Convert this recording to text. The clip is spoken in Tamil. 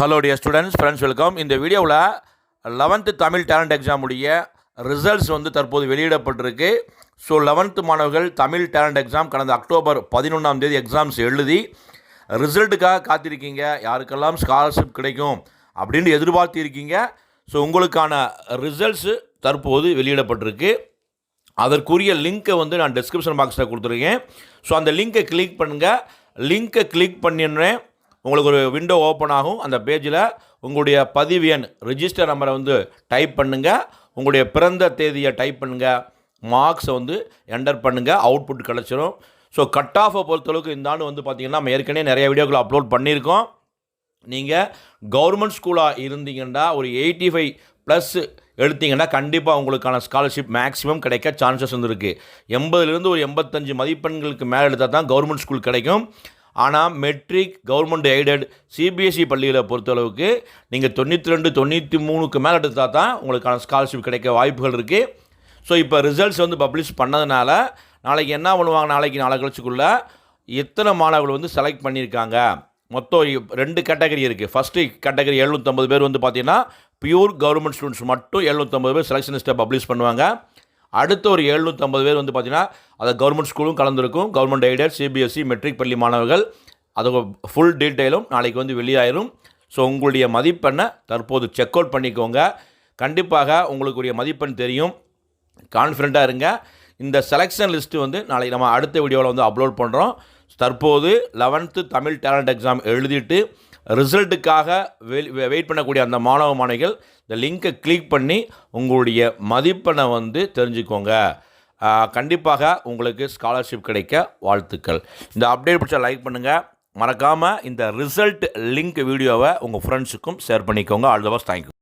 Hello dear students friends welcome. இந்த வீடியோவில் 11th தமிழ் டேலண்ட் எக்ஸாம் உடைய ரிசல்ட்ஸ் வந்து தற்போது வெளியிடப்பட்டிருக்கு. ஸோ 11th மாணவர்கள் தமிழ் டேலண்ட் எக்ஸாம் கடந்த அக்டோபர் 11ஆம் தேதி எக்ஸாம்ஸ் எழுதி ரிசல்ட்டுக்காக காத்திருக்கீங்க. யாருக்கெல்லாம் ஸ்காலர்ஷிப் கிடைக்கும் அப்படின்னு எதிர்பார்த்திருக்கீங்க. ஸோ உங்களுக்கான ரிசல்ட்ஸு தற்போது வெளியிடப்பட்டிருக்கு. அதற்குரிய லிங்க்கை வந்து நான் டிஸ்கிரிப்ஷன் பாக்ஸில் கொடுத்துருக்கேன். ஸோ அந்த லிங்க்கை கிளிக் பண்ணுங்கள். லிங்க்கை கிளிக் பண்ணிடுறேன், உங்களுக்கு ஒரு விண்டோ ஓப்பன் ஆகும். அந்த பேஜில் உங்களுடைய பதிவு எண் ரிஜிஸ்டர் நம்பரை வந்து டைப் பண்ணுங்கள், உங்களுடைய பிறந்த தேதியை டைப் பண்ணுங்கள், மார்க்ஸை வந்து என்டர் பண்ணுங்கள், அவுட்புட் கிடச்சிரும். ஸோ கட் ஆஃபை பொறுத்தளவுக்கு இந்த ஆண்டு வந்து பார்த்திங்கன்னா நம்ம ஏற்கனவே நிறைய வீடியோக்கள் அப்லோட் பண்ணியிருக்கோம். நீங்கள் கவர்மெண்ட் ஸ்கூலாக இருந்தீங்கன்னா ஒரு 85+ எடுத்தீங்கன்னா கண்டிப்பாக உங்களுக்கான ஸ்காலர்ஷிப் மேக்ஸிமம் கிடைக்க சான்சஸ் வந்துருக்கு. 80லேருந்து ஒரு 85 மதிப்பெண்களுக்கு மேலே எடுத்தால் தான் கவர்மெண்ட் ஸ்கூல் கிடைக்கும். ஆனால் மெட்ரிக், கவர்மெண்ட் எய்டட், சிபிஎஸ்சி பள்ளிகளை பொறுத்தளவுக்கு நீங்கள் 92, 93க்கு மேலே எடுத்தால் தான் உங்களுக்கான ஸ்காலர்ஷிப் கிடைக்க வாய்ப்புகள் இருக்குது. ஸோ இப்போ ரிசல்ட்ஸ் வந்து பப்ளிஷ் பண்ணதுனால நாளைக்கு என்ன பண்ணுவாங்க, நாளை கழிச்சுக்குள்ளே எத்தனை மாணவர்கள் வந்து செலக்ட் பண்ணியிருக்காங்க. மொத்தம் 2 கேட்டகரி இருக்குது. ஃபஸ்ட்டு கேட்டகரி 750 பேர் வந்து பார்த்திங்கன்னா பியூர் கவர்மெண்ட் ஸ்டூடெண்ட்ஸ் மட்டும் 750 பேர் செலெக்ஷன் லிஸ்ட்டை பப்ளிஷ் பண்ணுவாங்க. அடுத்த ஒரு 750 பேர் வந்து பார்த்திங்கன்னா அதை கவர்மெண்ட் ஸ்கூலும் கலந்துருக்கும். கவர்மெண்ட் எய்டட், சிபிஎஸ்சி, மெட்ரிக் பள்ளி மாணவர்கள். அது ஃபுல் டீட்டெயிலும் நாளைக்கு வந்து வெளியாயிரும். ஸோ உங்களுடைய மதிப்பெண்ணை தற்போது செக் அவுட் பண்ணிக்கோங்க. கண்டிப்பாக உங்களுக்குரிய மதிப்பெண் தெரியும், கான்ஃபிடண்ட்டாக இருங்க. இந்த செலெக்ஷன் லிஸ்ட்டு வந்து நாளைக்கு நம்ம அடுத்த வீடியோவில் வந்து அப்லோட் பண்ணுறோம். தற்போது 11th தமிழ் டேலண்ட் எக்ஸாம் எழுதிட்டு ரிசல்ட்டுக்காக வெயிட் பண்ணக்கூடிய அந்த மாணவ மாணவிகள் இந்த லிங்க்கை கிளிக் பண்ணி உங்களுடைய மதிப்பெண்ணை வந்து தெரிஞ்சுக்கோங்க. கண்டிப்பாக உங்களுக்கு ஸ்காலர்ஷிப் கிடைக்க வாழ்த்துக்கள். இந்த அப்டேட் பிடிச்சா லைக் பண்ணுங்கள். மறக்காமல் இந்த ரிசல்ட் லிங்க் வீடியோவை உங்கள் ஃப்ரெண்ட்ஸுக்கும் ஷேர் பண்ணிக்கோங்க. All the best. தேங்க்யூ.